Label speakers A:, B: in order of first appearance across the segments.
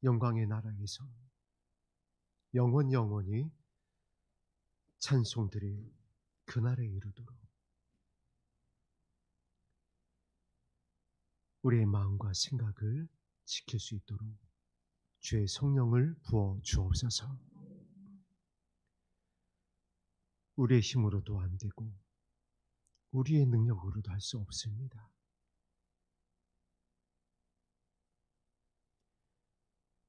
A: 영광의 나라에서 영원히 찬송들이 그날에 이르도록 우리의 마음과 생각을 지킬 수 있도록 주의 성령을 부어 주옵소서. 우리의 힘으로도 안 되고 우리의 능력으로도 할 수 없습니다.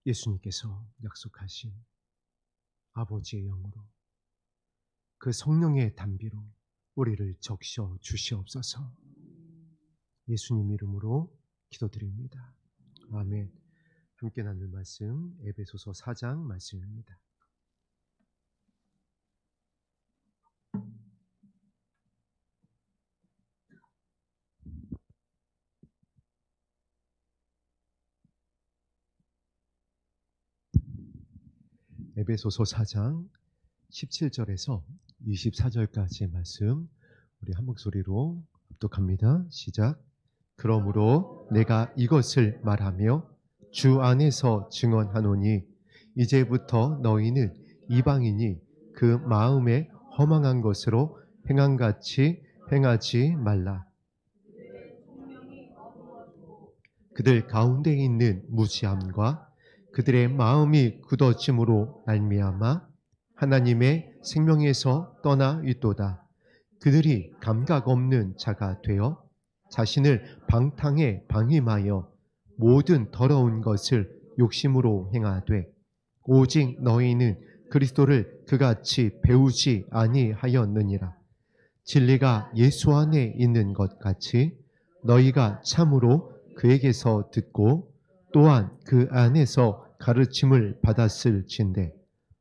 A: 예수님께서 약속하신 아버지의 영으로 그 성령의 단비로 우리를 적셔 주시옵소서. 예수님 이름으로 기도드립니다. 아멘. 함께 나눌 말씀 에베소서 4장 말씀입니다. 에베소서 4장 17절에서 24절까지의 말씀 우리 한 목소리로 합독합니다. 시작. 그러므로 내가 이것을 말하며 주 안에서 증언하노니 이제부터 너희는 이방인이 그 마음에 허망한 것으로 행함같이 행하지 말라. 그들 가운데 있는 무지함과 그들의 마음이 굳어짐으로 말미암아 하나님의 생명에서 떠나 있도다. 그들이 감각 없는 자가 되어 자신을 방탕에 방임하여 모든 더러운 것을 욕심으로 행하되 오직 너희는 그리스도를 그같이 배우지 아니하였느니라. 진리가 예수 안에 있는 것 같이 너희가 참으로 그에게서 듣고 또한 그 안에서 가르침을 받았을진대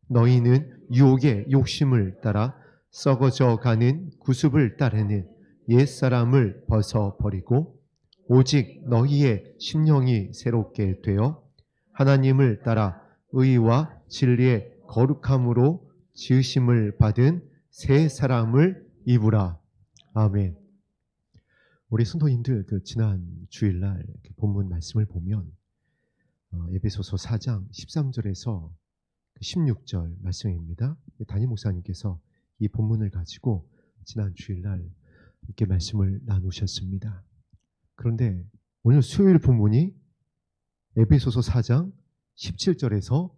A: 너희는 유혹의 욕심을 따라 썩어져 가는 구습을 따르는 옛사람을 벗어버리고 오직 너희의 심령이 새롭게 되어 하나님을 따라 의와 진리의 거룩함으로 지으심을 받은 새 사람을 입으라. 아멘. 우리 성도님들 지난 주일날 본문 말씀을 보면 에베소서 4장 13절에서 16절 말씀입니다. 담임 목사님께서 이 본문을 가지고 지난 주일날 이렇게 말씀을 나누셨습니다. 그런데 오늘 수요일 본문이 에베소서 4장 17절에서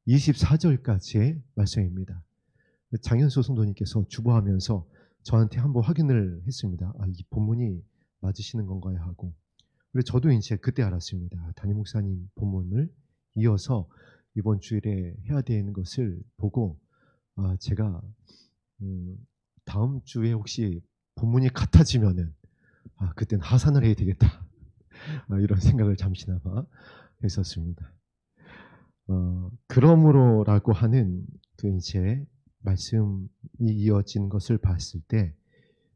A: 24절까지의 말씀입니다. 장현수 성도님께서 주보하면서 저한테 한번 확인을 했습니다. 이 본문이 맞으시는 건가요? 하고. 그래서 저도 이제 그때 알았습니다. 담임 목사님 본문을 이어서 이번 주일에 해야 되는 것을 보고 제가 다음 주에 혹시 본문이 같아지면은 그때는 하산을 해야 되겠다. 이런 생각을 잠시나마 했었습니다. 그러므로라고 하는 이제 말씀이 이어진 것을 봤을 때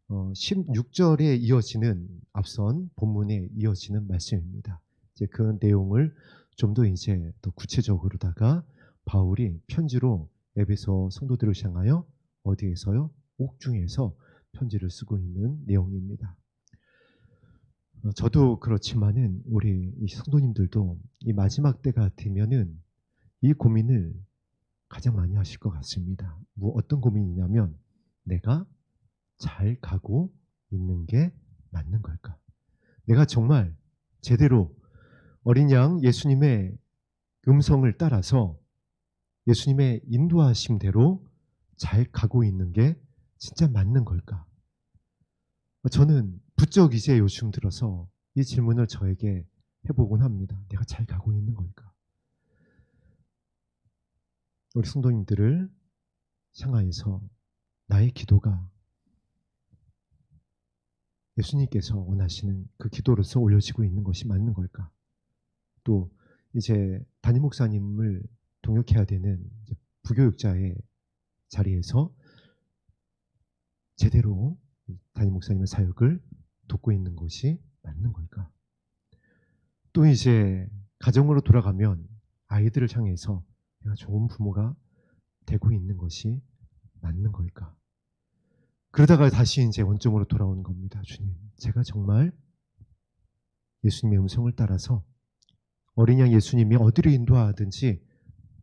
A: 16절에 이어지는 앞선 본문에 이어지는 말씀입니다. 이제 그 내용을 좀 더 이제 더 구체적으로다가 바울이 편지로 에베소 성도들을 향하여 어디에서요? 옥중에서 편지를 쓰고 있는 내용입니다. 저도 그렇지만은 우리 이 성도님들도 이 마지막 때가 되면은 이 고민을 가장 많이 하실 것 같습니다. 어떤 고민이냐면 내가 잘 가고 있는 게 맞는 걸까? 내가 정말 제대로 어린 양 예수님의 음성을 따라서 예수님의 인도하심대로 잘 가고 있는 게 진짜 맞는 걸까? 저는 부쩍 이제 요즘 들어서 이 질문을 저에게 해보곤 합니다. 내가 잘 가고 있는 걸까? 우리 성도님들을 향하여서 나의 기도가 예수님께서 원하시는 그 기도로서 올려지고 있는 것이 맞는 걸까? 또 이제 담임 목사님을 동역해야 되는 부교육자의 자리에서 제대로 담임 목사님의 사역을 돕고 있는 것이 맞는 걸까? 또 이제 가정으로 돌아가면 아이들을 향해서 내가 좋은 부모가 되고 있는 것이 맞는 걸까? 그러다가 다시 이제 원점으로 돌아오는 겁니다. 주님, 제가 정말 예수님의 음성을 따라서 어린 양 예수님이 어디로 인도하든지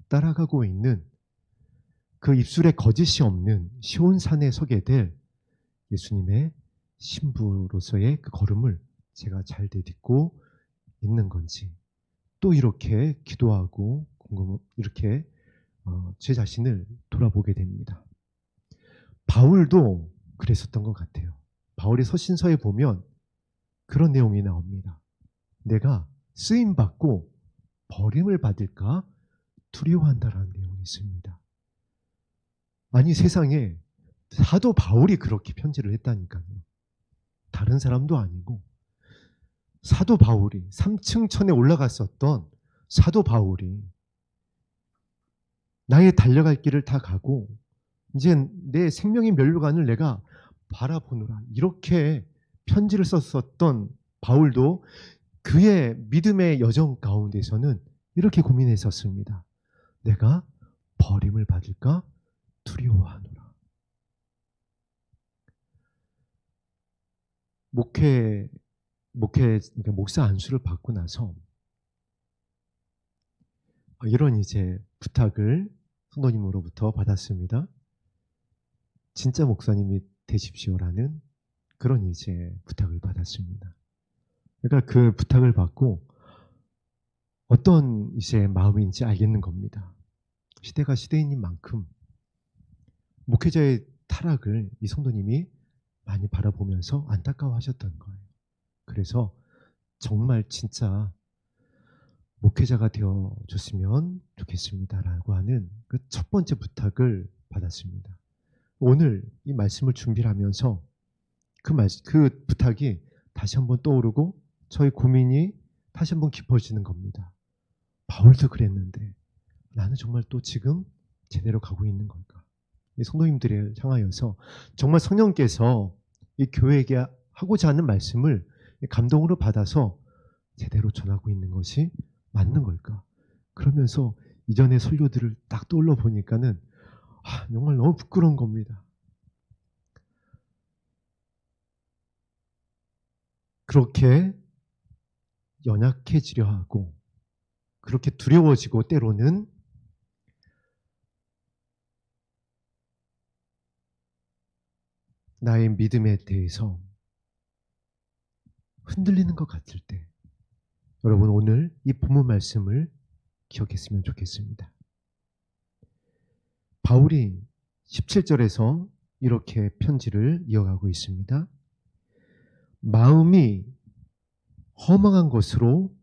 A: 따라가고 있는 그 입술에 거짓이 없는 시온산에 서게 될 예수님의 신부로서의 그 걸음을 제가 잘 내딛고 있는 건지, 또 이렇게 기도하고 이렇게 제 자신을 돌아보게 됩니다. 바울도 그랬었던 것 같아요. 바울의 서신서에 보면 그런 내용이 나옵니다. 내가 쓰임받고 버림을 받을까 두려워한다라는 내용이 있습니다. 아니, 세상에 사도 바울이 그렇게 편지를 했다니까요. 다른 사람도 아니고 사도 바울이 3층 천에 올라갔었던 사도 바울이 나의 달려갈 길을 다 가고 이제 내 생명의 면류관을 내가 바라보노라, 이렇게 편지를 썼었던 바울도 그의 믿음의 여정 가운데서는 이렇게 고민했었습니다. 내가 버림을 받을까 두려워하노라. 목사 안수를 받고 나서 이런 이제 부탁을 성도님으로부터 받았습니다. 진짜 목사님이 되십시오라는 그런 이제 부탁을 받았습니다. 그러니까 그 부탁을 받고 어떤 이제 마음인지 알겠는 겁니다. 시대가 시대인 만큼 목회자의 타락을 이 성도님이 많이 바라보면서 안타까워하셨던 거예요. 그래서 정말 진짜 목회자가 되어줬으면 좋겠습니다라고 하는 그 첫 번째 부탁을 받았습니다. 오늘 이 말씀을 준비를 하면서 그 부탁이 다시 한번 떠오르고 저의 고민이 다시 한번 깊어지는 겁니다. 바울도 그랬는데 나는 정말 또 지금 제대로 가고 있는 걸까? 이 성도님들을 향하여서 정말 성령께서 이 교회에게 하고자 하는 말씀을 감동으로 받아서 제대로 전하고 있는 것이 맞는 걸까? 그러면서 이전의 설교들을 딱 떠올려 보니까는 정말 너무 부끄러운 겁니다. 그렇게 연약해지려 하고 그렇게 두려워지고 때로는 나의 믿음에 대해서 흔들리는 것 같을 때 여러분 오늘 이 본문 말씀을 기억했으면 좋겠습니다. 바울이 17절에서 이렇게 편지를 이어가고 있습니다. 마음이 허망한 것으로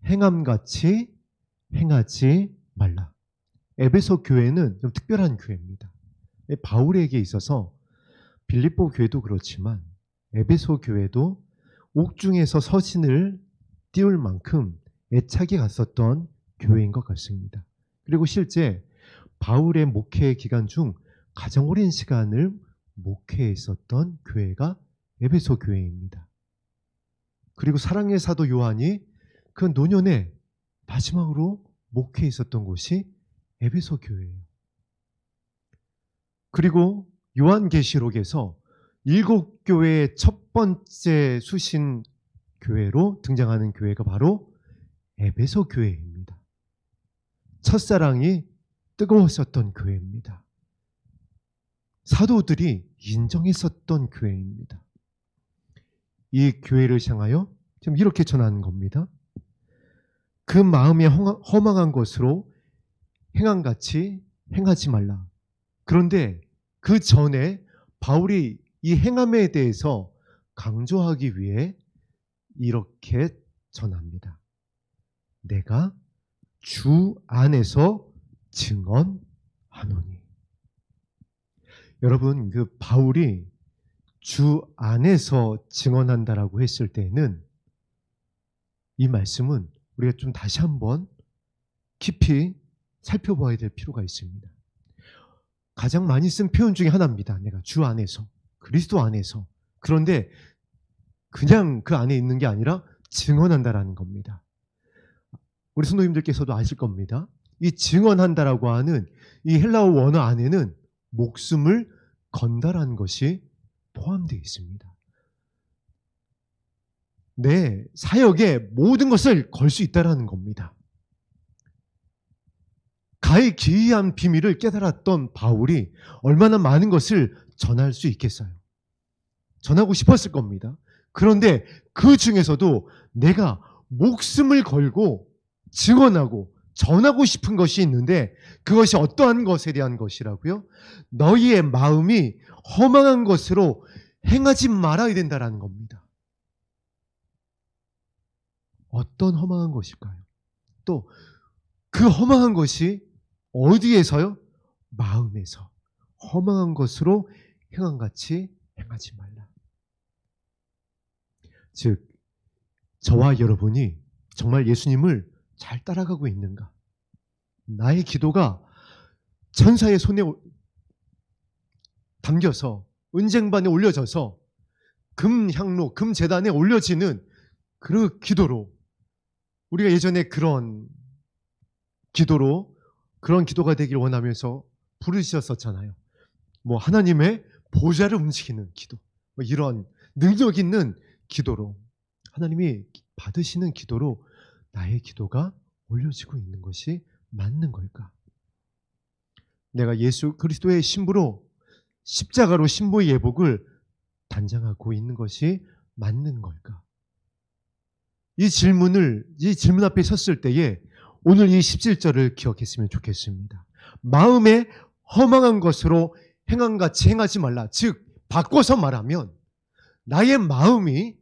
A: 행함같이 행하지 말라. 에베소 교회는 좀 특별한 교회입니다. 바울에게 있어서 빌립보 교회도 그렇지만 에베소 교회도 옥중에서 서신을 띄울 만큼 애착이 갔었던 교회인 것 같습니다. 그리고 실제 바울의 목회 기간 중 가장 오랜 시간을 목회했었던 교회가 에베소 교회입니다. 그리고 사랑의 사도 요한이 그 노년에 마지막으로 목회했었던 곳이 에베소 교회예요. 그리고 요한계시록에서 7교회의 첫 번째 수신 교회로 등장하는 교회가 바로 에베소 교회입니다. 첫사랑이 뜨거웠었던 교회입니다. 사도들이 인정했었던 교회입니다. 이 교회를 향하여 지금 이렇게 전하는 겁니다. 그 마음이 허망한 것으로 행함같이 행하지 말라. 그런데 그 전에 바울이 이 행함에 대해서 강조하기 위해 이렇게 전합니다. 내가 주 안에서 증언하노니. 여러분, 그 바울이 주 안에서 증언한다라고 했을 때는 이 말씀은 우리가 좀 다시 한번 깊이 살펴봐야 될 필요가 있습니다. 가장 많이 쓴 표현 중에 하나입니다. 내가 주 안에서, 그리스도 안에서. 그런데 그냥 그 안에 있는 게 아니라 증언한다라는 겁니다. 우리 성도님들께서도 아실 겁니다. 이 증언한다라고 하는 이 헬라어 원어 안에는 목숨을 건다라는 것이 포함되어 있습니다. 내 사역에 모든 것을 걸 수 있다라는 겁니다. 가히 기이한 비밀을 깨달았던 바울이 얼마나 많은 것을 전할 수 있겠어요. 전하고 싶었을 겁니다. 그런데 그 중에서도 내가 목숨을 걸고 증언하고 전하고 싶은 것이 있는데 그것이 어떠한 것에 대한 것이라고요? 너희의 마음이 허망한 것으로 행하지 말아야 된다라는 겁니다. 어떤 허망한 것일까요? 또 그 허망한 것이 어디에서요? 마음에서. 허망한 것으로 행함같이 행하지 말라. 즉 저와 여러분이 정말 예수님을 잘 따라가고 있는가? 나의 기도가 천사의 손에 담겨서 은쟁반에 올려져서 금향로, 금제단에 올려지는 그 기도로, 우리가 예전에 그런 기도가 되길 원하면서 부르셨었잖아요. 뭐 하나님의 보좌를 움직이는 기도, 뭐 이런 능력 있는 기도로, 하나님이 받으시는 기도로 나의 기도가 올려지고 있는 것이 맞는 걸까? 내가 예수 그리스도의 신부로 십자가로 신부의 예복을 단장하고 있는 것이 맞는 걸까? 이 질문 앞에 섰을 때에 오늘 이 17절을 기억했으면 좋겠습니다. 마음에 허망한 것으로 행함같이 행하지 말라. 즉 바꿔서 말하면 나의 마음이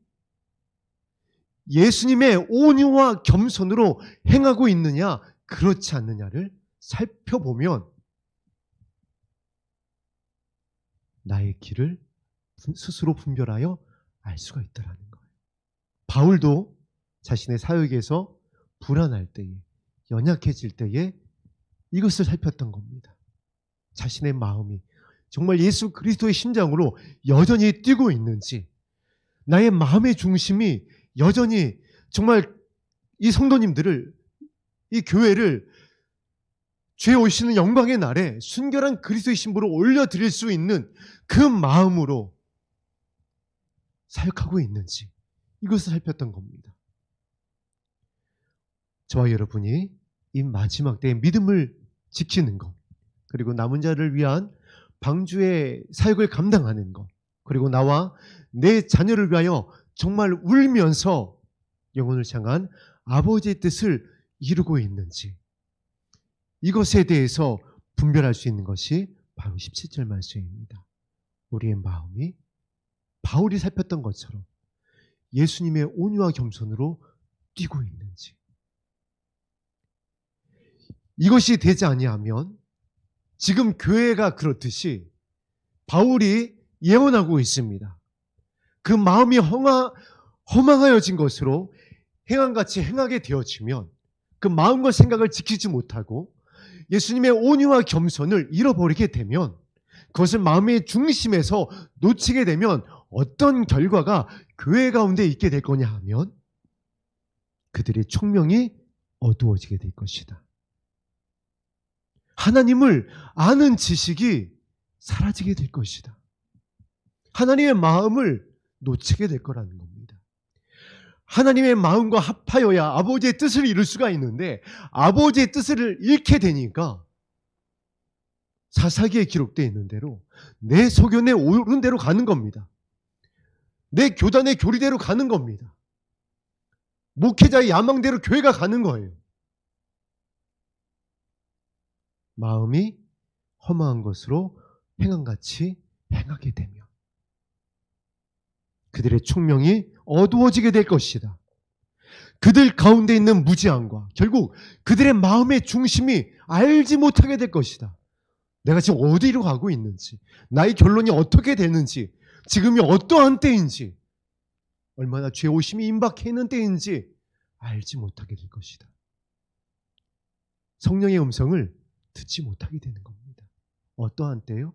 A: 예수님의 온유와 겸손으로 행하고 있느냐 그렇지 않느냐를 살펴보면 나의 길을 스스로 분별하여 알 수가 있다라는 거예요. 바울도 자신의 사역에서 불안할 때에, 연약해질 때에 이것을 살폈던 겁니다. 자신의 마음이 정말 예수 그리스도의 심장으로 여전히 뛰고 있는지, 나의 마음의 중심이 여전히 정말 이 성도님들을, 이 교회를 죄 오시는 영광의 날에 순결한 그리스도의 신부로 올려드릴 수 있는 그 마음으로 사역하고 있는지, 이것을 살폈던 겁니다. 저와 여러분이 이 마지막 때의 믿음을 지키는 것, 그리고 남은 자를 위한 방주의 사역을 감당하는 것, 그리고 나와 내 자녀를 위하여 정말 울면서 영혼을 향한 아버지의 뜻을 이루고 있는지, 이것에 대해서 분별할 수 있는 것이 바로 17절 말씀입니다. 우리의 마음이 바울이 살폈던 것처럼 예수님의 온유와 겸손으로 뛰고 있는지, 이것이 되지 아니하면 지금 교회가 그렇듯이 바울이 예언하고 있습니다. 그 마음이 허망하여진 것으로 행함같이 행하게 되어지면 그 마음과 생각을 지키지 못하고 예수님의 온유와 겸손을 잃어버리게 되면, 그것을 마음의 중심에서 놓치게 되면 어떤 결과가 교회 가운데 있게 될 거냐 하면 그들의 총명이 어두워지게 될 것이다. 하나님을 아는 지식이 사라지게 될 것이다. 하나님의 마음을 놓치게 될 거라는 겁니다. 하나님의 마음과 합하여야 아버지의 뜻을 이룰 수가 있는데 아버지의 뜻을 잃게 되니까 사사기에 기록되어 있는 대로 내 소견에 오른 대로 가는 겁니다. 내 교단의 교리대로 가는 겁니다. 목회자의 야망대로 교회가 가는 거예요. 마음이 허망한 것으로 행함같이 행하게 되면 그들의 총명이 어두워지게 될 것이다. 그들 가운데 있는 무지함과 결국 그들의 마음의 중심이 알지 못하게 될 것이다. 내가 지금 어디로 가고 있는지, 나의 결론이 어떻게 되는지, 지금이 어떠한 때인지, 얼마나 죄오심이 임박해 있는 때인지 알지 못하게 될 것이다. 성령의 음성을 듣지 못하게 되는 겁니다. 어떠한 때요?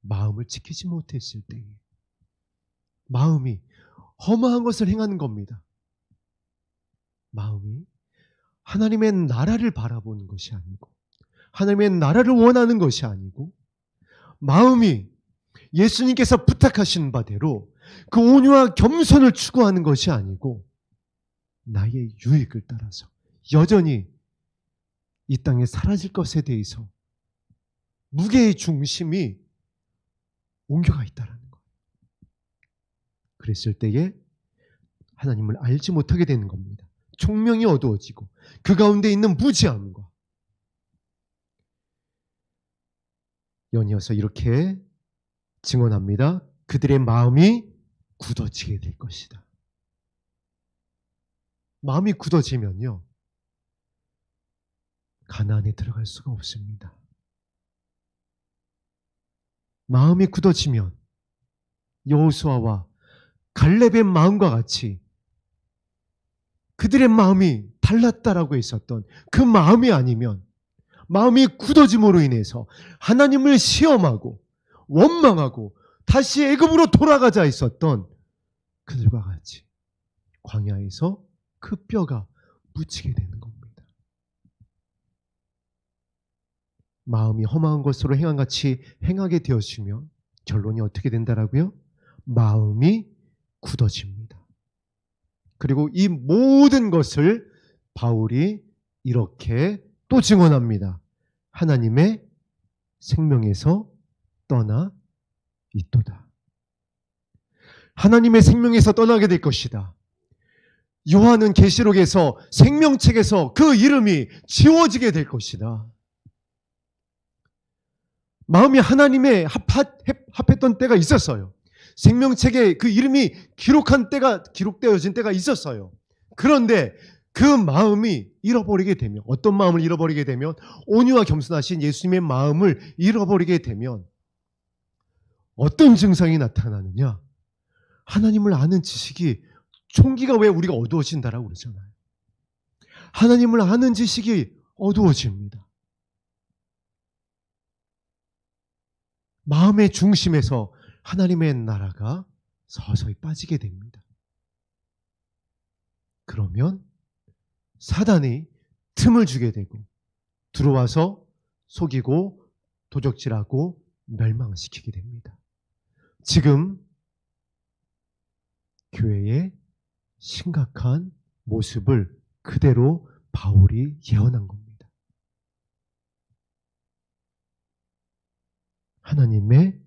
A: 마음을 지키지 못했을 때에. 마음이 허망한 것을 행하는 겁니다. 마음이 하나님의 나라를 바라보는 것이 아니고, 하나님의 나라를 원하는 것이 아니고, 마음이 예수님께서 부탁하신 바대로 그 온유와 겸손을 추구하는 것이 아니고 나의 유익을 따라서 여전히 이 땅에 사라질 것에 대해서 무게의 중심이 옮겨가 있다라는 거예요. 그랬을 때에 하나님을 알지 못하게 되는 겁니다. 총명이 어두워지고 그 가운데 있는 무지함과 연이어서 이렇게 증언합니다. 그들의 마음이 굳어지게 될 것이다. 마음이 굳어지면요, 가나안에 들어갈 수가 없습니다. 마음이 굳어지면 여호수아와 갈렙의 마음과 같이 그들의 마음이 달랐다라고 했었던 그 마음이 아니면, 마음이 굳어짐으로 인해서 하나님을 시험하고 원망하고 다시 애굽으로 돌아가자 했었던 그들과 같이 광야에서 그 뼈가 묻히게 되는 겁니다. 마음이 험한 것으로 행한같이 행하게 되어지면 결론이 어떻게 된다라고요? 마음이 굳어집니다. 그리고 이 모든 것을 바울이 이렇게 또 증언합니다. 하나님의 생명에서 떠나 있도다. 하나님의 생명에서 떠나게 될 것이다. 요한은 계시록에서 생명책에서 그 이름이 지워지게 될 것이다. 마음이 하나님의 합했던 때가 있었어요. 생명책에 그 이름이 기록되어진 때가 있었어요. 그런데 그 마음이 잃어버리게 되면, 어떤 마음을 잃어버리게 되면, 온유와 겸손하신 예수님의 마음을 잃어버리게 되면 어떤 증상이 나타나느냐? 하나님을 아는 지식이, 총기가 왜 우리가 어두워진다라고 그러잖아요. 하나님을 아는 지식이 어두워집니다. 마음의 중심에서 하나님의 나라가 서서히 빠지게 됩니다. 그러면 사단이 틈을 주게 되고 들어와서 속이고 도적질하고 멸망시키게 됩니다. 지금 교회의 심각한 모습을 그대로 바울이 예언한 겁니다. 하나님의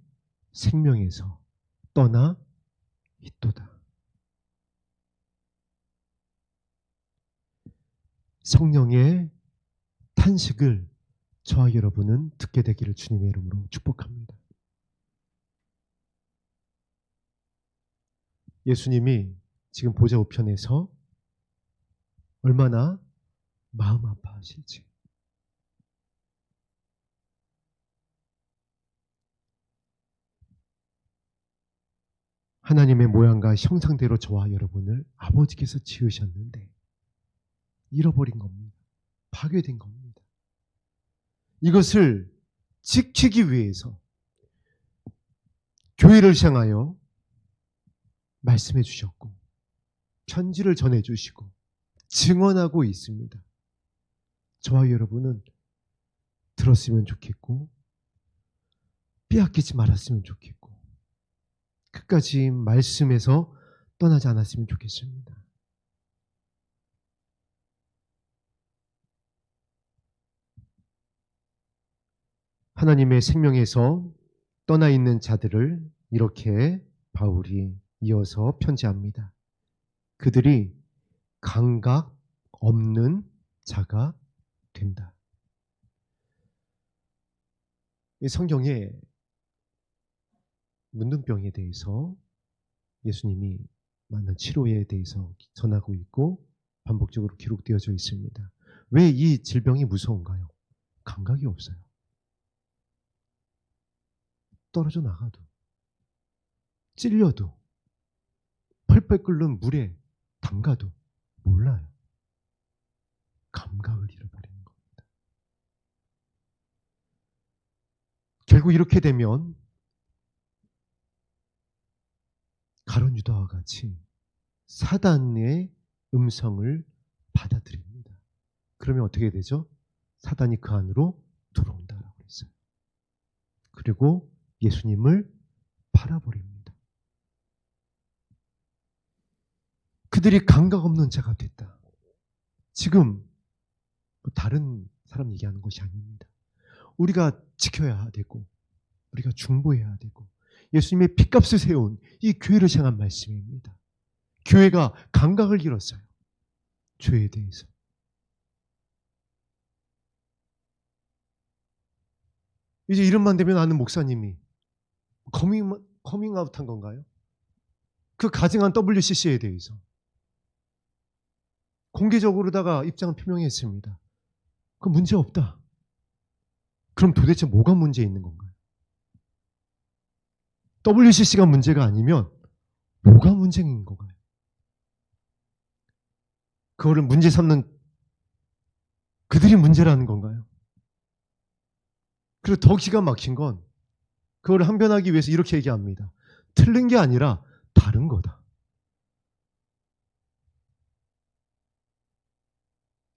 A: 생명에서 떠나 있도다. 성령의 탄식을 저와 여러분은 듣게 되기를 주님의 이름으로 축복합니다. 예수님이 지금 보좌 우편에서 얼마나 마음 아파하실지, 하나님의 모양과 형상대로 저와 여러분을 아버지께서 지으셨는데 잃어버린 겁니다. 파괴된 겁니다. 이것을 지키기 위해서 교회를 향하여 말씀해 주셨고 편지를 전해 주시고 증언하고 있습니다. 저와 여러분은 들었으면 좋겠고 빼앗기지 말았으면 좋겠고 끝까지 말씀에서 떠나지 않았으면 좋겠습니다. 하나님의 생명에서 떠나 있는 자들을 이렇게 바울이 이어서 편지합니다. 그들이 감각 없는 자가 된다. 이 성경에 문둥병에 대해서 예수님이 많은 치료에 대해서 전하고 있고 반복적으로 기록되어져 있습니다. 왜 이 질병이 무서운가요? 감각이 없어요. 떨어져 나가도, 찔려도, 펄펄 끓는 물에 담가도 몰라요. 감각을 잃어버리는 겁니다. 결국 이렇게 되면 가룟 유다와 같이 사단의 음성을 받아들입니다. 그러면 어떻게 되죠? 사단이 그 안으로 들어온다라고 했어요. 그리고 예수님을 팔아버립니다. 그들이 감각 없는 자가 됐다. 지금 다른 사람 얘기하는 것이 아닙니다. 우리가 지켜야 되고 우리가 중보해야 되고 예수님의 핏값을 세운 이 교회를 향한 말씀입니다. 교회가 감각을 잃었어요. 죄에 대해서. 이제 이름만 되면 아는 목사님이 커밍아웃 한 건가요? 그 가증한 WCC에 대해서 공개적으로다가 입장을 표명했습니다. 그 문제 없다. 그럼 도대체 뭐가 문제 있는 건가요? WCC가 문제가 아니면 뭐가 문제인 건가요? 그거를 문제 삼는 그들이 문제라는 건가요? 그리고 더 기가 막힌 건 그걸 항변하기 위해서 이렇게 얘기합니다. 틀린 게 아니라 다른 거다.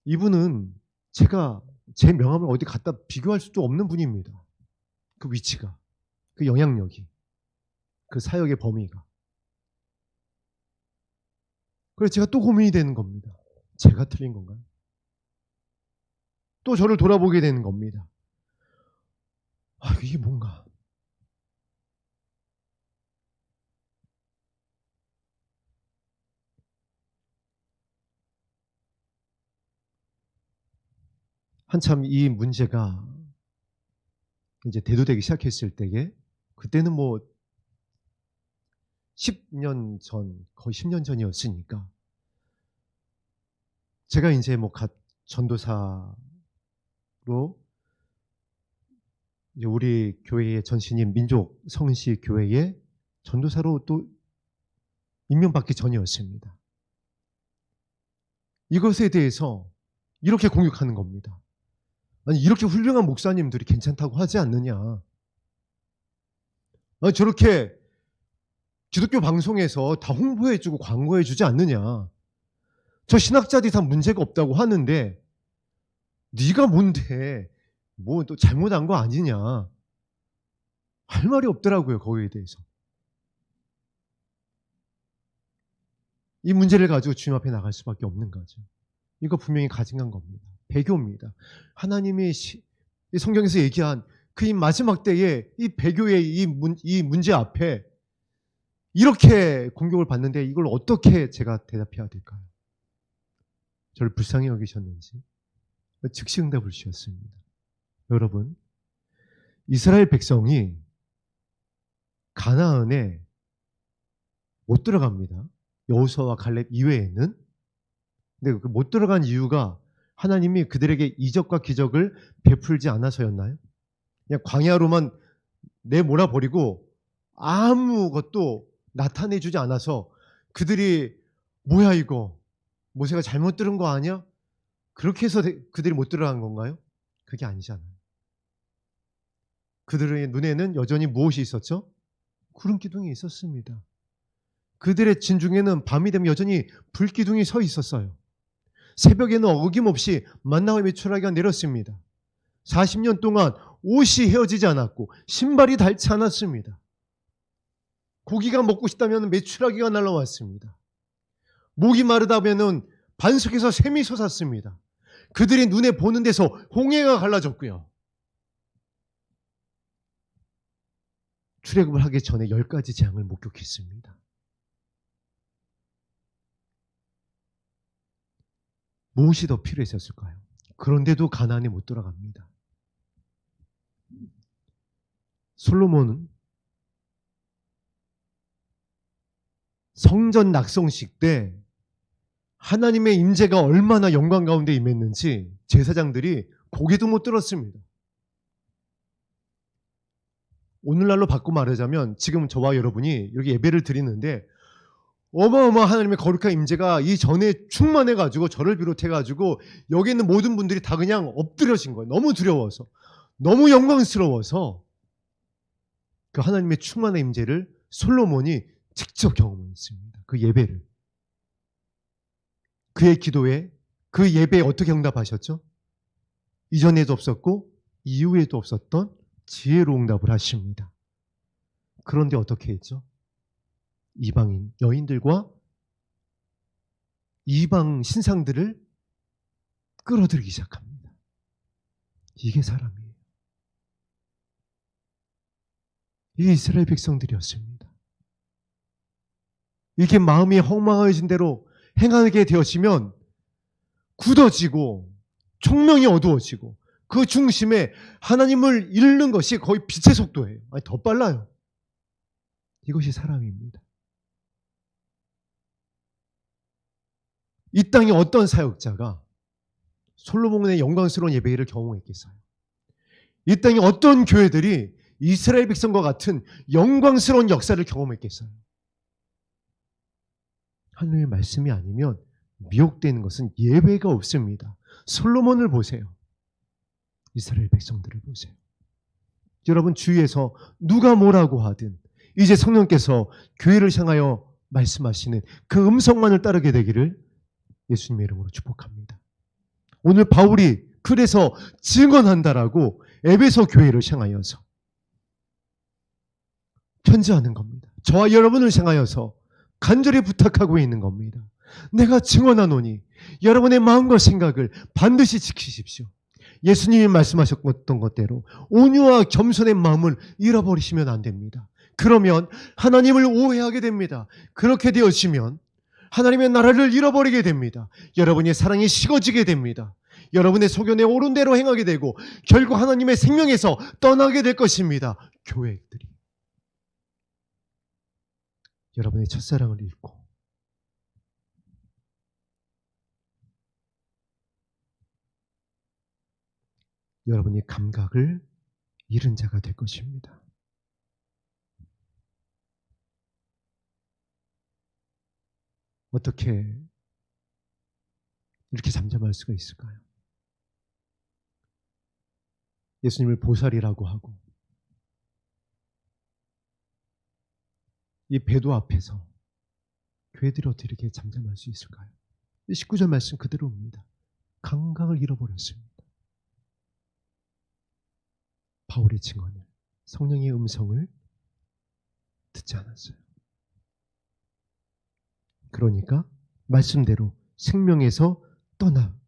A: 이분은 제가 제 명함을 어디 갖다 비교할 수도 없는 분입니다. 그 위치가, 그 영향력이, 그 사역의 범위가. 그래서 제가 또 고민이 되는 겁니다. 제가 틀린 건가요? 또 저를 돌아보게 되는 겁니다. 아, 이게 뭔가. 한참 이 문제가 이제 대두되기 시작했을 때에 그때는 뭐 10년 전, 거의 10년 전이었으니까 제가 이제 뭐 갓 전도사로 이제 우리 교회의 전신인 민족 성시 교회의 전도사로 또 임명받기 전이었습니다. 이것에 대해서 이렇게 공격하는 겁니다. 아니, 이렇게 훌륭한 목사님들이 괜찮다고 하지 않느냐. 아니, 저렇게 기독교 방송에서 다 홍보해주고 광고해주지 않느냐. 저 신학자들이 다 문제가 없다고 하는데 네가 뭔데 뭐 또 잘못한 거 아니냐. 할 말이 없더라고요. 거기에 대해서. 이 문제를 가지고 주님 앞에 나갈 수밖에 없는 거죠. 이거 분명히 가증한 겁니다. 배교입니다. 하나님이 이 성경에서 얘기한 그 이 마지막 때에 이 배교의 이 문제 앞에 이렇게 공격을 받는데 이걸 어떻게 제가 대답해야 될까요? 저를 불쌍히 여기셨는지 즉시 응답을 주셨습니다. 여러분, 이스라엘 백성이 가나안에 못 들어갑니다. 여호수아와 갈렙 이외에는. 근데 그 못 들어간 이유가 하나님이 그들에게 이적과 기적을 베풀지 않아서였나요? 그냥 광야로만 내몰아버리고 아무것도 나타내주지 않아서 그들이 뭐야 이거 모세가 잘못 들은 거 아니야? 그렇게 해서 그들이 못 들어간 건가요? 그게 아니잖아요. 그들의 눈에는 여전히 무엇이 있었죠? 구름 기둥이 있었습니다. 그들의 진중에는 밤이 되면 여전히 불기둥이 서 있었어요. 새벽에는 어김없이 만나와 메추라기가 내렸습니다. 40년 동안 옷이 헤어지지 않았고 신발이 닳지 않았습니다. 고기가 먹고 싶다면 메추라기가 날라왔습니다. 목이 마르다면 반석에서 샘이 솟았습니다. 그들의 눈에 보는 데서 홍해가 갈라졌고요. 출애굽을 하기 전에 10가지 재앙을 목격했습니다. 무엇이 더 필요했었을까요? 그런데도 가나안에 못 들어갑니다. 솔로몬은 성전 낙성식 때 하나님의 임재가 얼마나 영광 가운데 임했는지 제사장들이 고개도 못 들었습니다. 오늘날로 바꿔 말하자면 지금 저와 여러분이 이렇게 예배를 드리는데 어마어마한 하나님의 거룩한 임재가 이 전에 충만해가지고 저를 비롯해가지고 여기 있는 모든 분들이 다 그냥 엎드려진 거예요. 너무 두려워서, 너무 영광스러워서 그 하나님의 충만한 임재를 솔로몬이 직접 경험했습니다. 그 예배를. 그의 기도에, 그 예배에 어떻게 응답하셨죠? 이전에도 없었고 이후에도 없었던 지혜로 응답을 하십니다. 그런데 어떻게 했죠? 이방인 여인들과 이방 신상들을 끌어들이기 시작합니다. 이게 사람이에요. 이게 이스라엘 백성들이었습니다. 이렇게 마음이 엉망해진 대로 행하게 되어지면 굳어지고 총명이 어두워지고 그 중심에 하나님을 잃는 것이 거의 빛의 속도예요. 아니, 더 빨라요. 이것이 사람입니다. 이 땅에 어떤 사역자가 솔로몬의 영광스러운 예배를 경험했겠어요? 이 땅에 어떤 교회들이 이스라엘 백성과 같은 영광스러운 역사를 경험했겠어요? 하나님의 말씀이 아니면 미혹되는 것은 예외가 없습니다. 솔로몬을 보세요. 이스라엘 백성들을 보세요. 여러분, 주위에서 누가 뭐라고 하든 이제 성령께서 교회를 향하여 말씀하시는 그 음성만을 따르게 되기를 예수님의 이름으로 축복합니다. 오늘 바울이 그래서 증언한다라고 에베소 교회를 향하여서 편지하는 겁니다. 저와 여러분을 향하여서 간절히 부탁하고 있는 겁니다. 내가 증언하노니 여러분의 마음과 생각을 반드시 지키십시오. 예수님이 말씀하셨던 것대로 온유와 겸손의 마음을 잃어버리시면 안 됩니다. 그러면 하나님을 오해하게 됩니다. 그렇게 되어지면 하나님의 나라를 잃어버리게 됩니다. 여러분의 사랑이 식어지게 됩니다. 여러분의 소견에 옳은 대로 행하게 되고 결국 하나님의 생명에서 떠나게 될 것입니다. 교회들이 여러분의 첫사랑을 잃고 여러분이 감각을 잃은 자가 될 것입니다. 어떻게 이렇게 잠잠할 수가 있을까요? 예수님을 보살이라고 하고 이 배도 앞에서 교회들이 어떻게 이렇게 잠잠할 수 있을까요? 19절 말씀 그대로입니다. 감각을 잃어버렸습니다. 바울의 증언을, 성령의 음성을 듣지 않았어요. 그러니까 말씀대로 생명에서 떠났습니다.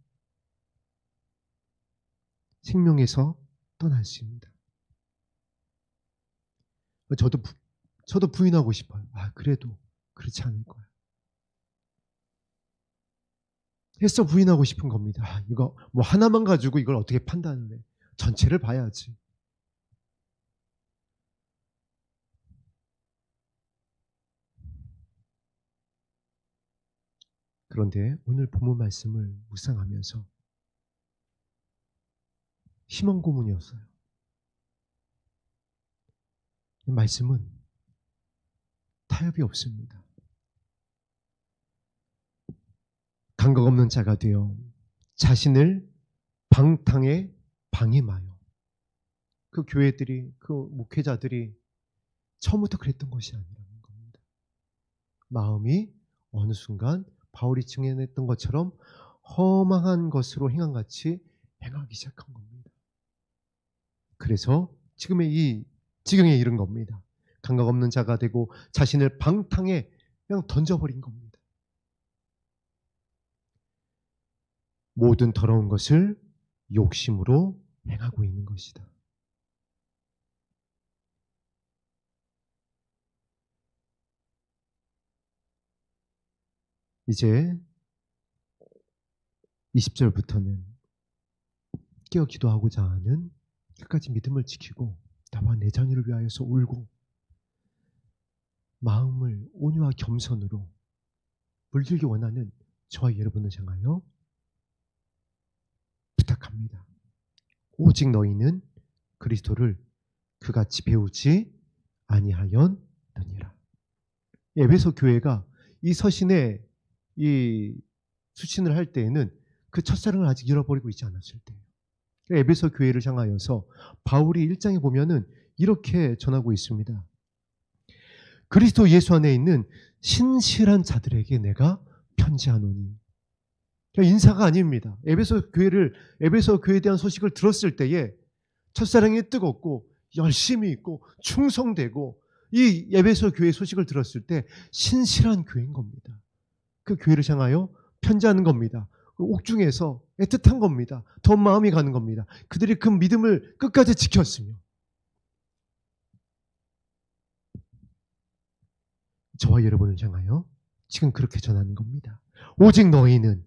A: 저도 부인하고 싶어요. 그래도 그렇지 않을 거야. 했어 부인하고 싶은 겁니다. 이거 뭐 하나만 가지고 이걸 어떻게 판단을 해? 전체를 봐야지. 그런데 오늘 본문 말씀을 묵상하면서 희망 고문이었어요. 이 말씀은 타협이 없습니다. 감각 없는 자가 되어 자신을 방탕에 방임하여, 그 교회들이, 그 목회자들이 처음부터 그랬던 것이 아니라는 겁니다. 마음이 어느 순간 바울이 증언했던 것처럼 허망한 것으로 행함같이 행하기 시작한 겁니다. 그래서 지금의 이 지경에 이른 겁니다. 감각 없는 자가 되고 자신을 방탕에 그냥 던져버린 겁니다. 모든 더러운 것을 욕심으로 행하고 있는 것이다. 이제 20절부터는 깨어 기도하고자 하는 끝까지 믿음을 지키고 나와 내 자녀를 위하여서 울고 마음을 온유와 겸손으로 물들기 원하는 저와 여러분을 향하여 부탁합니다. 오직 너희는 그리스도를 그같이 배우지 아니하였느니라. 에베소 교회가 이 서신에 이 수신을 할 때에는 그 첫사랑을 아직 잃어버리고 있지 않았을 때예요. 에베소 교회를 향하여서 바울이 1장에 보면은 이렇게 전하고 있습니다. 그리스도 예수 안에 있는 신실한 자들에게 내가 편지하노니. 인사가 아닙니다. 에베소 교회에 대한 소식을 들었을 때에 첫사랑이 뜨겁고 열심히 있고 충성되고 이 에베소 교회 소식을 들었을 때 신실한 교회인 겁니다. 그 교회를 향하여 편지하는 겁니다. 옥중에서 애틋한 겁니다. 더 마음이 가는 겁니다. 그들이 그 믿음을 끝까지 지켰으며 저와 여러분을 향하여 지금 그렇게 전하는 겁니다. 오직 너희는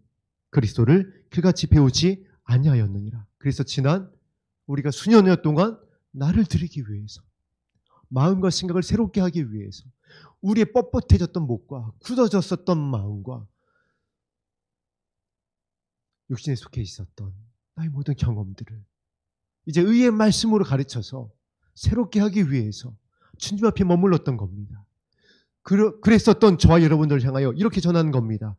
A: 그리스도를 그같이 배우지 아니하였느니라. 그래서 지난 우리가 수년여 동안 나를 드리기 위해서, 마음과 생각을 새롭게 하기 위해서, 우리의 뻣뻣해졌던 목과 굳어졌었던 마음과 육신에 속해 있었던 나의 모든 경험들을 이제 의의 말씀으로 가르쳐서 새롭게 하기 위해서 주님 앞에 머물렀던 겁니다. 그랬었던 저와 여러분들을 향하여 이렇게 전하는 겁니다.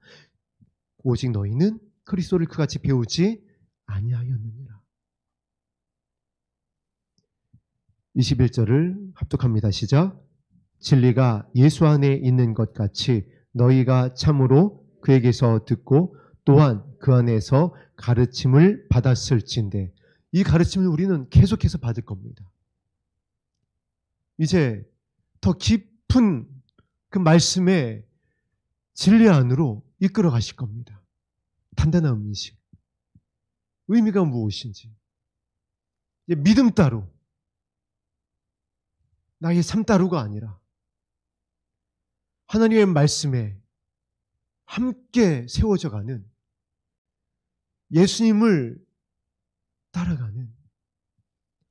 A: 오직 너희는 그리스도를 그같이 배우지 아니하였느니라. 21절을 합독합니다. 시작. 진리가 예수 안에 있는 것 같이 너희가 참으로 그에게서 듣고 또한 그 안에서 가르침을 받았을진데, 이 가르침을 우리는 계속해서 받을 겁니다. 이제 더 깊은 그 말씀의 진리 안으로 이끌어 가실 겁니다. 단단한 음식, 의미가 무엇인지, 믿음 따로, 나의 삶 따로가 아니라 하나님의 말씀에 함께 세워져 가는, 예수님을 따라가는,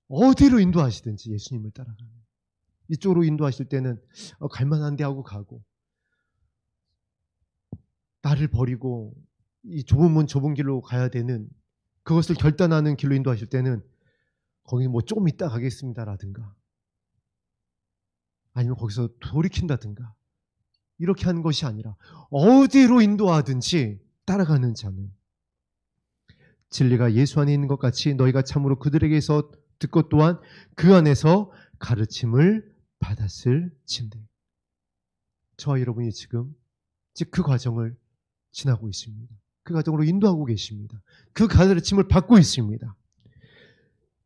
A: 어디로 인도하시든지 예수님을 따라가는, 이쪽으로 인도하실 때는 갈만한데 하고 가고, 나를 버리고 이 좁은 문 좁은 길로 가야 되는, 그것을 결단하는 길로 인도하실 때는 거기 뭐 조금 있다 가겠습니다라든가, 아니면 거기서 돌이킨다든가, 이렇게 하는 것이 아니라 어디로 인도하든지 따라가는 자는 진리가 예수 안에 있는 것 같이 너희가 참으로 그들에게서 듣고 또한 그 안에서 가르침을 받았을진데. 저와 여러분이 지금 그 과정을 지나고 있습니다. 그 과정으로 인도하고 계십니다. 그 가르침을 받고 있습니다.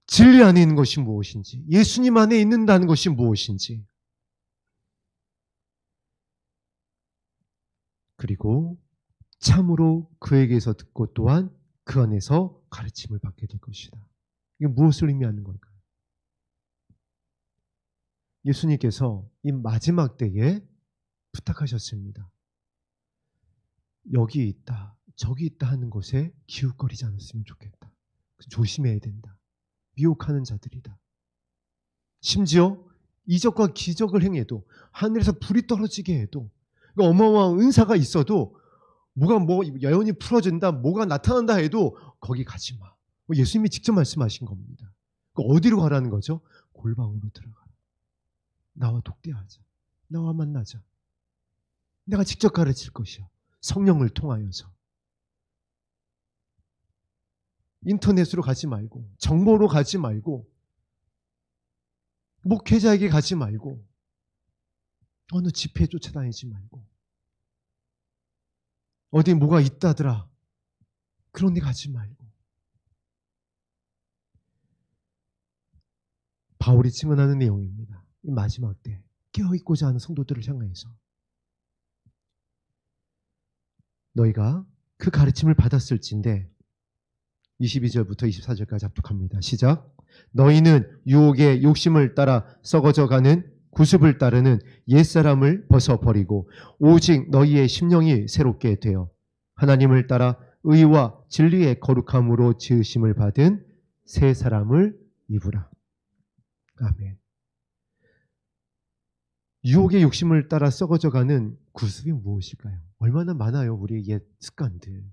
A: 진리 안에 있는 것이 무엇인지, 예수님 안에 있는다는 것이 무엇인지, 그리고 참으로 그에게서 듣고 또한 그 안에서 가르침을 받게 될 것이다. 이게 무엇을 의미하는 걸까요? 예수님께서 이 마지막 때에 부탁하셨습니다. 여기 있다, 저기 있다 하는 것에 기웃거리지 않았으면 좋겠다. 조심해야 된다. 미혹하는 자들이다. 심지어 이적과 기적을 행해도, 하늘에서 불이 떨어지게 해도, 어마어마한 은사가 있어도, 뭐가 여연이 풀어진다, 뭐가 나타난다 해도 거기 가지 마. 예수님이 직접 말씀하신 겁니다. 어디로 가라는 거죠? 골방으로 들어가라. 나와 독대하자. 나와 만나자. 내가 직접 가르칠 것이야. 성령을 통하여서. 인터넷으로 가지 말고, 정보로 가지 말고, 목회자에게 가지 말고, 어느 집회에 쫓아다니지 말고, 어디 뭐가 있다더라, 그런 데 가지 말고. 바울이 증언하는 내용입니다. 이 마지막 때 깨어있고자 하는 성도들을 향해서 너희가 그 가르침을 받았을진데, 22절부터 24절까지 합독합니다. 시작. 너희는 유혹의 욕심을 따라 썩어져가는 구습을 따르는 옛사람을 벗어버리고 오직 너희의 심령이 새롭게 되어 하나님을 따라 의와 진리의 거룩함으로 지으심을 받은 새 사람을 입으라. 아멘. 유혹의 욕심을 따라 썩어져가는 구습이 무엇일까요? 얼마나 많아요. 우리의 옛 습관들,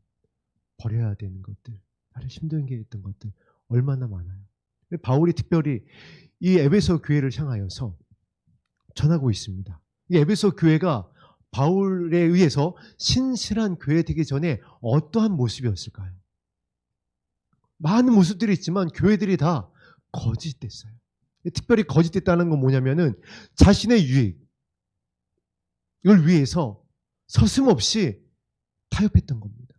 A: 버려야 되는 것들, 나를 힘들게 했던 것들 얼마나 많아요. 바울이 특별히 이 에베소 교회를 향하여서 전하고 있습니다. 이 에베소 교회가 바울에 의해서 신실한 교회 되기 전에 어떠한 모습이었을까요? 많은 모습들이 있지만 교회들이 다 거짓됐어요. 특별히 거짓됐다는 건 뭐냐면은 자신의 유익을 위해서 서슴없이 타협했던 겁니다.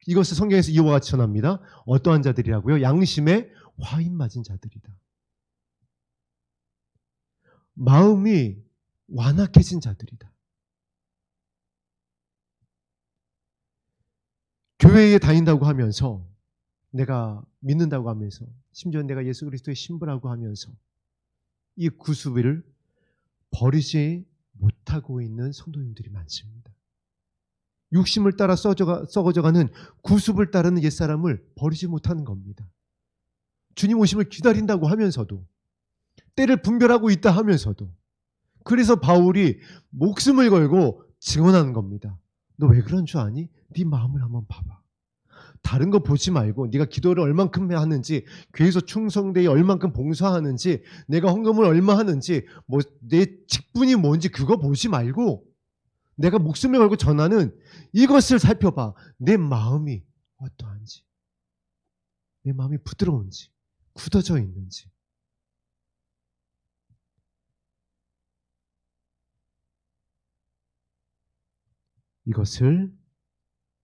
A: 이것을 성경에서 이와 같이 전합니다. 어떠한 자들이라고요? 양심에 화인 맞은 자들이다. 마음이 완악해진 자들이다. 교회에 다닌다고 하면서, 내가 믿는다고 하면서, 심지어 내가 예수 그리스도의 신부라고 하면서 이 구습을 버리지 못하고 있는 성도님들이 많습니다. 육심을 따라 썩어져가는 구습을 따르는 옛사람을 버리지 못하는 겁니다. 주님 오심을 기다린다고 하면서도, 때를 분별하고 있다 하면서도, 그래서 바울이 목숨을 걸고 증언하는 겁니다. 너 왜 그런 줄 아니? 네 마음을 한번 봐봐. 다른 거 보지 말고, 네가 기도를 얼만큼 하는지, 교회에서 충성되게 얼만큼 봉사하는지, 내가 헌금을 얼마 하는지, 뭐 내 직분이 뭔지 그거 보지 말고 내가 목숨을 걸고 전하는 이것을 살펴봐. 내 마음이 어떠한지, 내 마음이 부드러운지, 굳어져 있는지. 이것을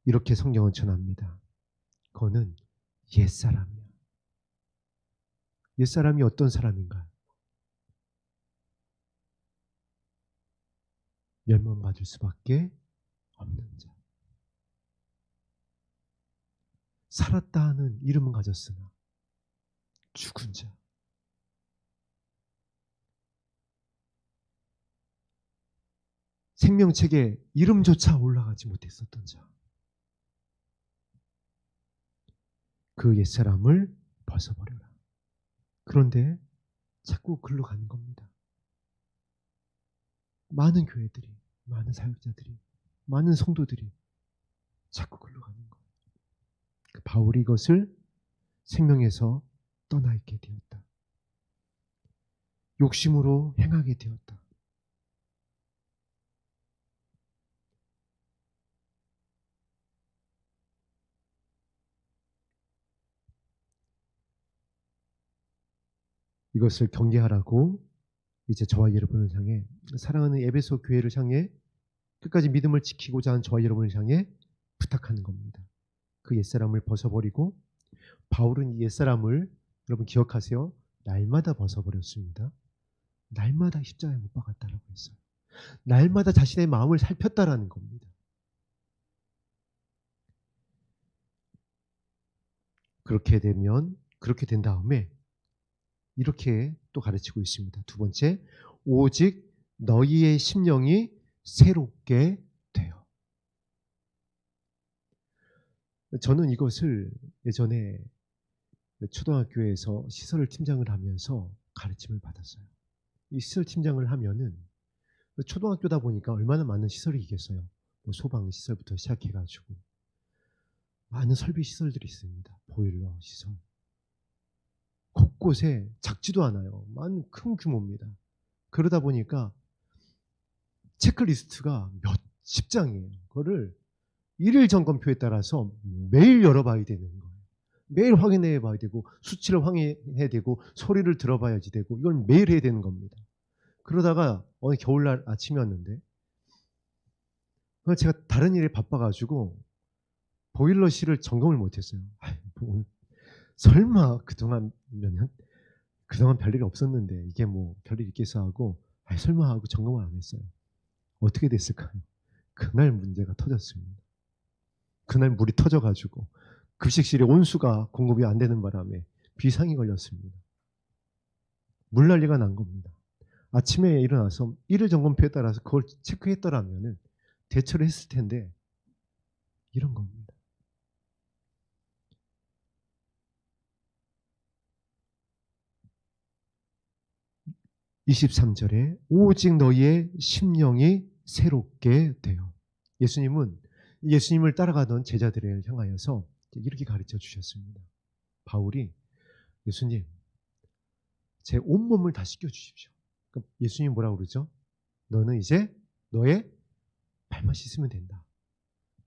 A: 이렇게 성경은 전합니다. 그거는 옛사람이야. 옛사람이 어떤 사람인가? 멸망받을 수밖에 없는 자. 살았다 하는 이름은 가졌으나 죽은 자. 생명책에 이름조차 올라가지 못했었던 자. 그 옛사람을 벗어버려라. 그런데 자꾸 글로 가는 겁니다. 많은 교회들이, 많은 사역자들이, 많은 성도들이 자꾸 글로 가는 거예요. 바울이 이것을 생명에서 떠나 있게 되었다. 욕심으로 행하게 되었다. 이것을 경계하라고 이제 저와 여러분을 향해, 사랑하는 에베소 교회를 향해, 끝까지 믿음을 지키고자 하는 저와 여러분을 향해 부탁하는 겁니다. 그 옛사람을 벗어버리고, 바울은 이 옛사람을, 여러분 기억하세요, 날마다 벗어버렸습니다. 날마다 십자가에 못 박았다라고 했어요. 날마다 자신의 마음을 살폈다라는 겁니다. 그렇게 된 다음에 이렇게 또 가르치고 있습니다. 두 번째, 오직 너희의 심령이 새롭게 되어. 저는 이것을 예전에 초등학교에서 시설 팀장을 하면서 가르침을 받았어요. 이 시설 팀장을 하면은, 초등학교다 보니까 얼마나 많은 시설이 있겠어요. 뭐 소방 시설부터 시작해가지고 많은 설비 시설들이 있습니다. 보일러 시설. 곳곳에 작지도 않아요. 많은 큰 규모입니다. 그러다 보니까 체크리스트가 몇십 장이에요. 그거를 일일 점검표에 따라서 매일 열어봐야 되는 거예요. 매일 확인해 봐야 되고, 수치를 확인해야 되고, 소리를 들어봐야지 되고, 이걸 매일 해야 되는 겁니다. 그러다가 어느 겨울날 아침이었는데, 제가 다른 일에 바빠가지고 보일러실을 점검을 못했어요. 설마 그동안 몇 년? 그동안 별일이 없었는데 이게 뭐 별일 있겠어 하고, 설마 하고 점검을 안 했어요. 어떻게 됐을까요? 그날 문제가 터졌습니다. 그날 물이 터져가지고 급식실에 온수가 공급이 안 되는 바람에 비상이 걸렸습니다. 물난리가 난 겁니다. 아침에 일어나서 일일 점검표에 따라서 그걸 체크했더라면 대처를 했을 텐데, 이런 겁니다. (23절에) 오직 너희의 심령이 새롭게 되어. 예수님을 따라가던 제자들을 향하여서 이렇게 가르쳐 주셨습니다. 바울이, 예수님, 제 온몸을 다 씻겨주십시오. 예수님 뭐라고 그러죠? 너는 이제 너의 발만 씻으면 된다.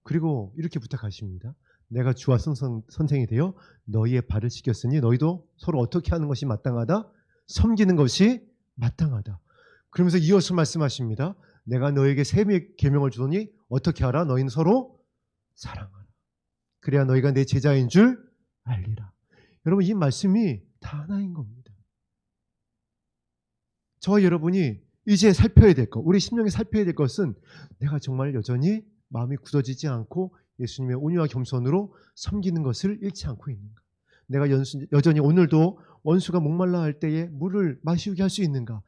A: 그리고 이렇게 부탁하십니다. 내가 주와 선생이 되어 너희의 발을 씻겼으니 너희도 서로 어떻게 하는 것이 마땅하다? 섬기는 것이 마땅하다. 그러면서 이어서 말씀하십니다. 내가 너에게 새 계명을 주더니 어떻게 하라? 너희는 서로 사랑하라. 그래야 너희가 내 제자인 줄 알리라. 여러분, 이 말씀이 다 하나인 겁니다. 저와 여러분이 이제 살펴야 될 것, 우리 심령에 살펴야 될 것은, 내가 정말 여전히 마음이 굳어지지 않고 예수님의 온유와 겸손으로 섬기는 것을 잃지 않고 있는가? 내가 여전히 오늘도 원수가 목말라 할 때에 물을 마시게 할 수 있는가?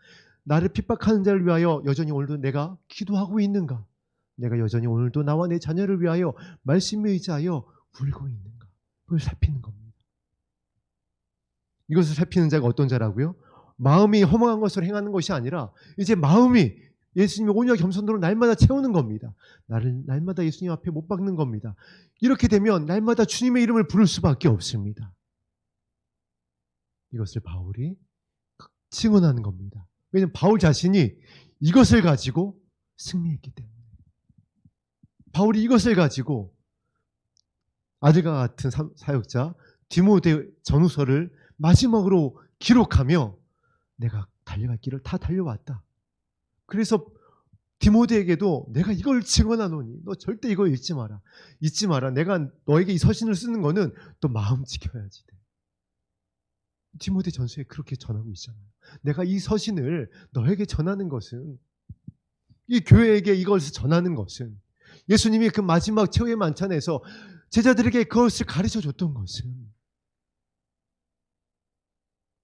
A: 나를 핍박하는 자를 위하여 여전히 오늘도 내가 기도하고 있는가? 내가 여전히 오늘도 나와 내 자녀를 위하여 말씀에 의지하여 울고 있는가? 그걸 살피는 겁니다. 이것을 살피는 자가 어떤 자라고요? 마음이 허망한 것을 행하는 것이 아니라 이제 마음이 예수님의 온유와 겸손으로 날마다 채우는 겁니다. 나를 날마다 예수님 앞에 못 박는 겁니다. 이렇게 되면 날마다 주님의 이름을 부를 수밖에 없습니다. 이것을 바울이 증언하는 겁니다. 왜냐하면 바울 자신이 이것을 가지고 승리했기 때문에. 바울이 이것을 가지고 아들과 같은 사역자 디모데 전후서를 마지막으로 기록하며 내가 달려갈 길을 다 달려왔다. 그래서 디모데에게도 내가 이걸 증언하노니 너 절대 이거 잊지 마라. 잊지 마라. 내가 너에게 이 서신을 쓰는 거는 또 마음 지켜야지 돼. 디모데 전서에 그렇게 전하고 있잖아요. 내가 이 서신을 너에게 전하는 것은, 이 교회에게 이것을 전하는 것은, 예수님이 그 마지막 최후의 만찬에서 제자들에게 그것을 가르쳐 줬던 것은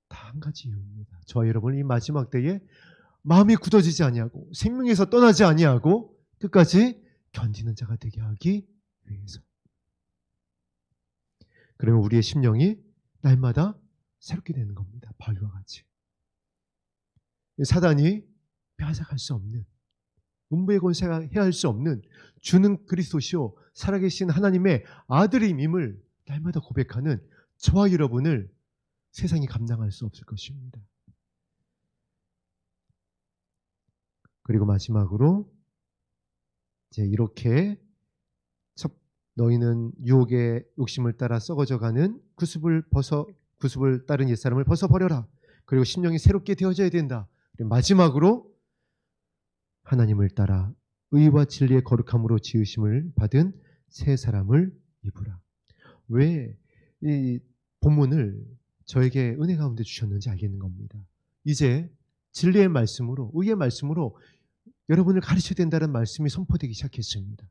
A: 다 한 가지 이유입니다. 저와 여러분, 이 마지막 때에 마음이 굳어지지 아니하고 생명에서 떠나지 아니하고 끝까지 견디는 자가 되게 하기 위해서. 그러면 우리의 심령이 날마다 새롭게 되는 겁니다. 바울과 같이. 사단이 빼앗아갈 수 없는, 음부의 권세가 해할 수 없는 주는 그리스도시요 살아계신 하나님의 아들임임을 날마다 고백하는 저와 여러분을 세상이 감당할 수 없을 것입니다. 그리고 마지막으로 이제 이렇게 너희는 유혹의 욕심을 따라 썩어져가는 구습을 따른 옛사람을 벗어버려라. 그리고 심령이 새롭게 되어져야 된다. 그리고 마지막으로 하나님을 따라 의와 진리의 거룩함으로 지으심을 받은 새 사람을 입으라. 왜 이 본문을 저에게 은혜 가운데 주셨는지 알겠는 겁니다. 이제 진리의 말씀으로, 의의 말씀으로 여러분을 가르쳐야 된다는 말씀이 선포되기 시작했습니다.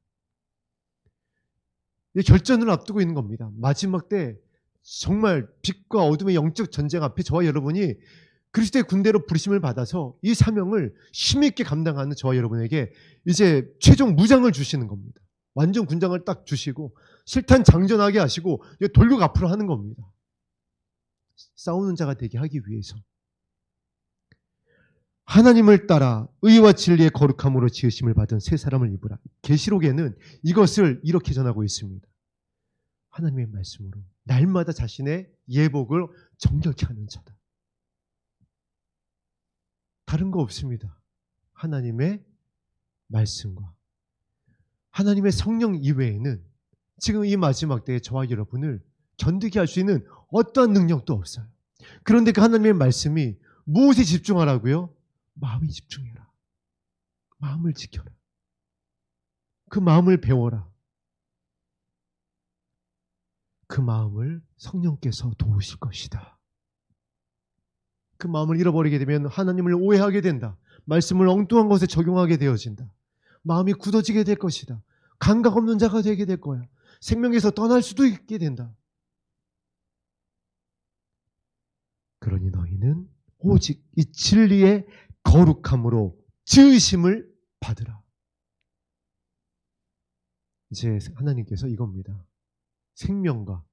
A: 결전을 앞두고 있는 겁니다. 마지막 때 정말 빛과 어둠의 영적 전쟁 앞에 저와 여러분이 그리스도의 군대로 부르심을 받아서 이 사명을 힘있게 감당하는 저와 여러분에게 이제 최종 무장을 주시는 겁니다. 완전 군장을 딱 주시고 실탄 장전하게 하시고 돌격 앞으로 하는 겁니다. 싸우는 자가 되게 하기 위해서. 하나님을 따라 의와 진리의 거룩함으로 지으심을 받은 새 사람을 입으라. 계시록에는 이것을 이렇게 전하고 있습니다. 하나님의 말씀으로 날마다 자신의 예복을 정결케 하는 자다. 다른 거 없습니다. 하나님의 말씀과 하나님의 성령 이외에는 지금 이 마지막 때에 저와 여러분을 견디게 할 수 있는 어떠한 능력도 없어요. 그런데 그 하나님의 말씀이 무엇에 집중하라고요? 마음에 집중해라. 마음을 지켜라. 그 마음을 배워라. 그 마음을 성령께서 도우실 것이다. 그 마음을 잃어버리게 되면 하나님을 오해하게 된다. 말씀을 엉뚱한 것에 적용하게 되어진다. 마음이 굳어지게 될 것이다. 감각 없는 자가 되게 될 거야. 생명에서 떠날 수도 있게 된다. 그러니 너희는 오직 이 진리의 거룩함으로 지으심을 받으라. 이제 하나님께서 이겁니다. 생명과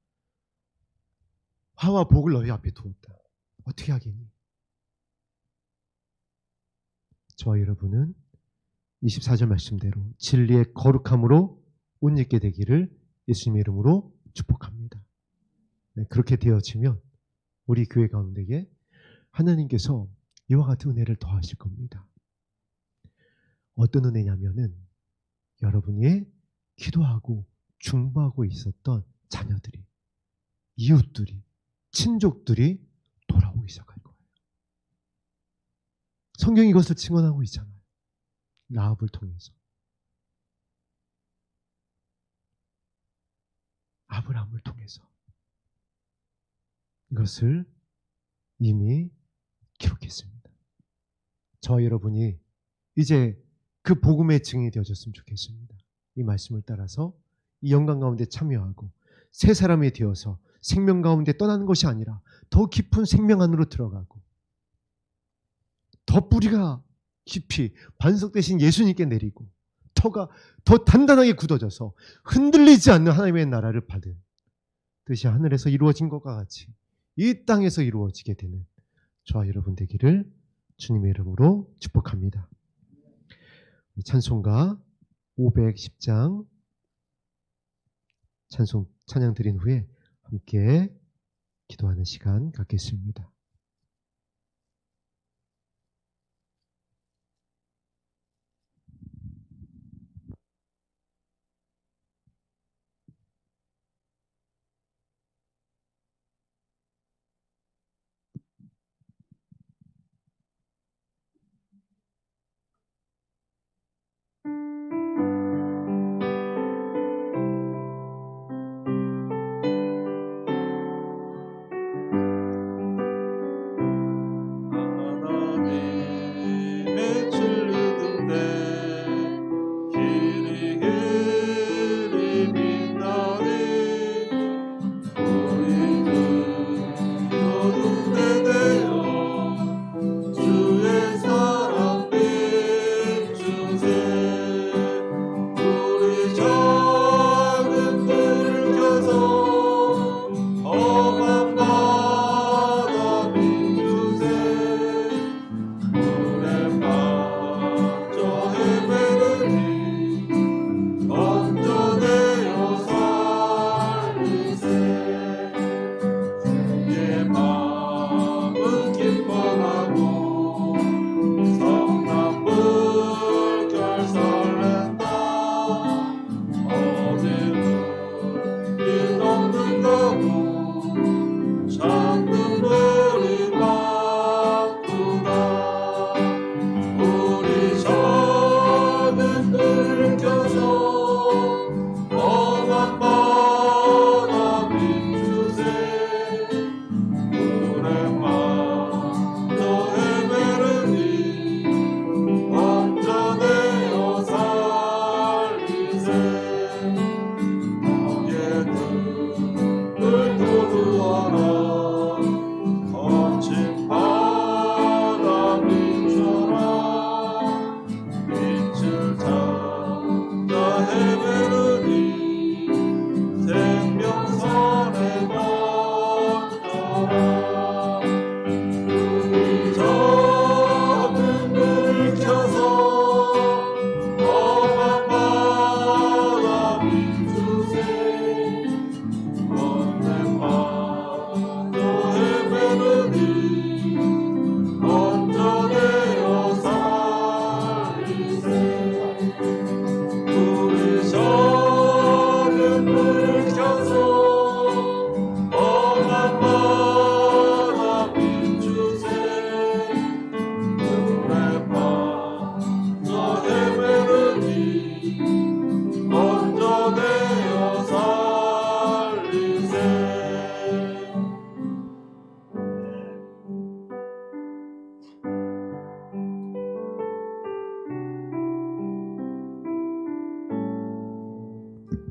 A: 화와 복을 너희 앞에 두었다. 어떻게 하겠니? 저와 여러분은 24절 말씀대로 진리의 거룩함으로 옷 입게 되기를 예수님의 이름으로 축복합니다. 네, 그렇게 되어지면 우리 교회 가운데에 하나님께서 이와 같은 은혜를 더하실 겁니다. 어떤 은혜냐면은 여러분이 기도하고 중보하고 있었던 자녀들이, 이웃들이, 친족들이 돌아오기 시작할 거예요. 성경이 이것을 증언하고 있잖아요. 라합을 통해서. 아브라함을 통해서. 이것을 이미 기록했습니다. 저와 여러분이 이제 그 복음의 증인이 되어졌으면 좋겠습니다. 이 말씀을 따라서 이 영광 가운데 참여하고 새 사람이 되어서 생명 가운데 떠나는 것이 아니라 더 깊은 생명 안으로 들어가고 더 뿌리가 깊이 반석 대신 예수님께 내리고 터가 더 단단하게 굳어져서 흔들리지 않는 하나님의 나라를 받은 뜻이 하늘에서 이루어진 것과 같이 이 땅에서 이루어지게 되는 저와 여러분 되기를 주님의 이름으로 축복합니다. 찬송가 510장 찬양 드린 후에 함께 기도하는 시간 갖겠습니다.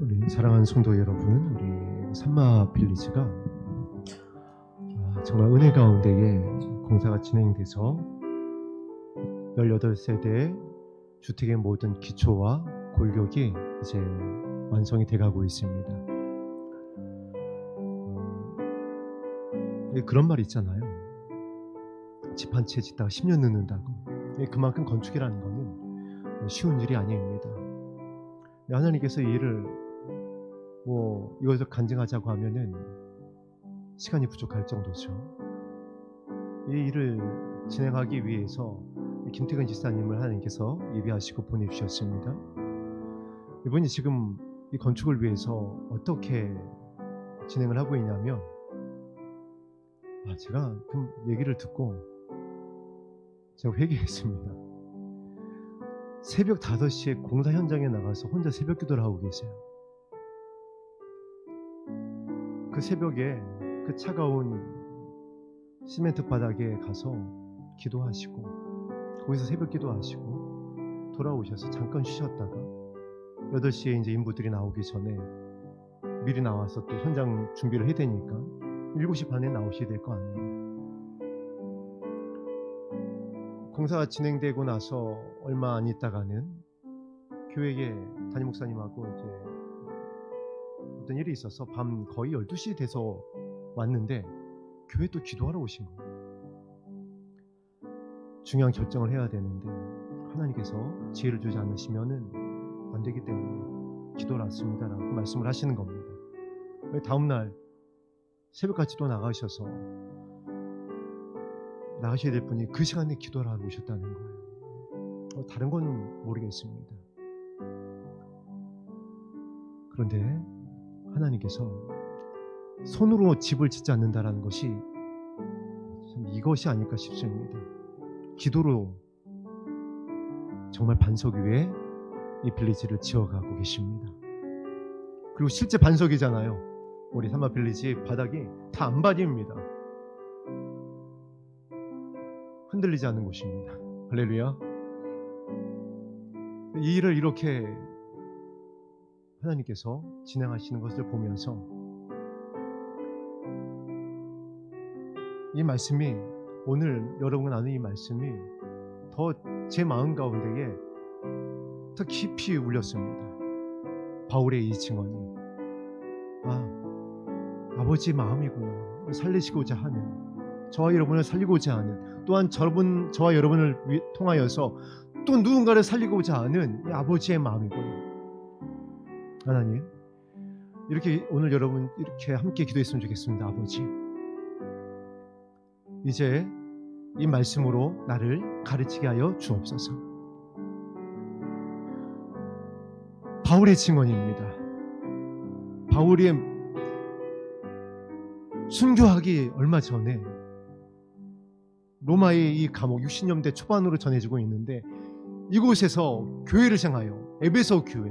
A: 우리 사랑하는 성도 여러분, 우리 산마 빌리지가 정말 은혜 가운데에 공사가 진행돼서 18세대 주택의 모든 기초와 골격이 이제 완성이 돼가고 있습니다. 그런 말 있잖아요. 집 한 채 짓다가 10년 늦는다고. 그만큼 건축이라는 거는 쉬운 일이 아닙니다. 하나님께서 이 일을 이것을 간증하자고 하면은 시간이 부족할 정도죠. 이 일을 진행하기 위해서 김태근 집사님을 하나님께서 예비하시고 보내주셨습니다. 이분이 지금 이 건축을 위해서 어떻게 진행을 하고 있냐면, 제가 그 얘기를 듣고 제가 회개했습니다. 새벽 5시에 공사 현장에 나가서 혼자 새벽 기도를 하고 계세요. 그 새벽에 그 차가운 시멘트 바닥에 가서 기도하시고 거기서 새벽 기도하시고 돌아오셔서 잠깐 쉬셨다가 8시에 이제 인부들이 나오기 전에 미리 나와서 또 현장 준비를 해야 되니까 7시 반에 나오셔야 될 거 아니에요. 공사가 진행되고 나서 얼마 안 있다가는 교회에 담임 목사님하고 이제 어떤 일이 있어서 밤 거의 12시 돼서 왔는데 교회 또 기도하러 오신 거예요. 중요한 결정을 해야 되는데 하나님께서 지혜를 주지 않으시면은 안 되기 때문에 기도를 왔습니다라고 말씀을 하시는 겁니다. 다음날 새벽까지 또 나가셔서 나가셔야 될 분이 그 시간에 기도를 하러 오셨다는 거예요. 다른 건 모르겠습니다. 그런데 하나님께서 손으로 집을 짓지 않는다라는 것이 참 이것이 아닐까 싶습니다. 기도로 정말 반석 위에 이 빌리지를 지어가고 계십니다. 그리고 실제 반석이잖아요. 우리 삼마 빌리지 바닥이 다 안바디입니다. 흔들리지 않는 곳입니다. 할렐루야. 이 일을 이렇게 하나님께서 진행하시는 것을 보면서 이 말씀이 오늘 여러분과 나눈 이 말씀이 더 제 마음 가운데에 더 깊이 울렸습니다. 바울의 이 증언이 아버지의 마음이구나. 살리시고자 하는, 저와 여러분을 살리고자 하는, 또한 저와 여러분을 통하여서 또 누군가를 살리고자 하는 이 아버지의 마음이구나. 하나님, 이렇게 오늘 여러분 이렇게 함께 기도했으면 좋겠습니다. 아버지, 이제 이 말씀으로 나를 가르치게 하여 주옵소서. 바울의 증언입니다. 바울이 순교하기 얼마 전에 로마의 이 감옥 60년대 초반으로 전해지고 있는데 이곳에서 교회를 향하여 에베소 교회,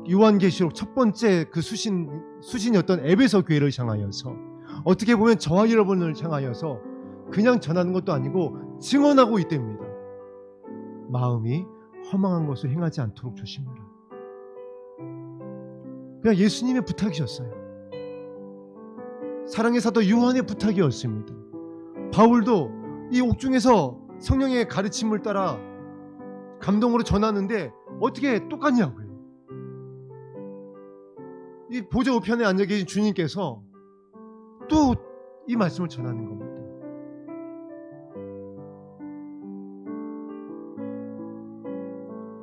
A: 요한계시록 첫 번째 그 수신이었던 에베소 교회를 향하여서 어떻게 보면 저와 여러분을 향하여서 그냥 전하는 것도 아니고 증언하고 있답니다. 마음이 허망한 것을 행하지 않도록 조심해라. 그냥 예수님의 부탁이셨어요. 사랑의 사도 요한의 부탁이었습니다. 바울도 이 옥중에서 성령의 가르침을 따라 감동으로 전하는데 어떻게 똑같냐고요. 이 보좌 우편에 앉아 계신 주님께서 또 이 말씀을 전하는 겁니다.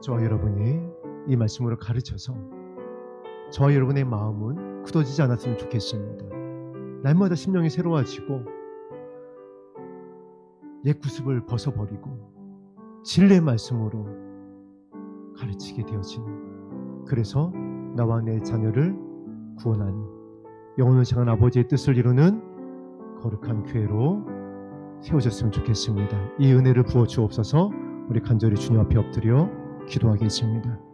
A: 저와 여러분이 이 말씀으로 가르쳐서 저와 여러분의 마음은 굳어지지 않았으면 좋겠습니다. 날마다 심령이 새로워지고 옛 구습을 벗어버리고 진리의 말씀으로 가르치게 되어지는, 그래서 나와 내 자녀를 구원하는 영혼을 향한 아버지의 뜻을 이루는 거룩한 교회로 세워졌으면 좋겠습니다. 이 은혜를 부어 주옵소서. 우리 간절히 주님 앞에 엎드려 기도하겠습니다.